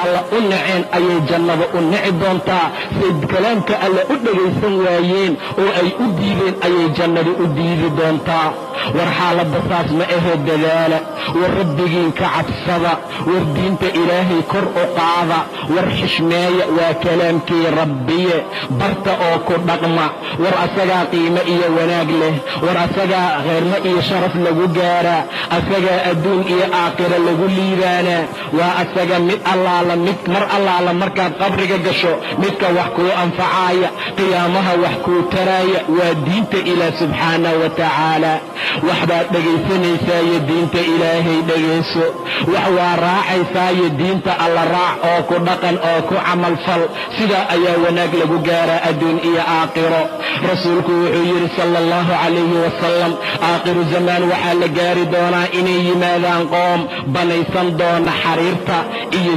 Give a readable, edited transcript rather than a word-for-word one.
alla u naceen ayay jannada u nici doontaa. say kalaamka alla u dhegaysan waayeen oo ay u diideen ayay jannada u diidi doontaa. war xaaladda saas ma ahee dadaala, war rabbigiin ka cabsada, war diinta ilaahay kor u qaada, war xishmeeya, waa kalaamkii rabbiye barta oo ku dhaqma. war asagaa qiimo iyo wanaag leh, war asagaa khayrmo iyo sharaf lagu gaaraa, asagaa adduun iyo aakhira lagu liibaanaa. waa asaga mid allaala mar allaala markaad qabriga gasho midka wax kuu anfacaaya, qiyaamaha wax kuu taraaya, waa diinta ilaah subxaanahu wa tacaala. waxbaad dhegaysanaysaaiyo diinta ilaahay dhegayso, wax waa raacaysaayo diinta alla raac oo ku dhaqan oo ku camalfal. sidaa ayaa wanaag lagu gaaraa adduun iyo aakhiro. rasuulku wuxuu yidhi sala allahu calayhi wasalam, aakhiru zamaan waxaa la gaari doonaa inay yimaadaan qoom banaysan doona xariirta iyo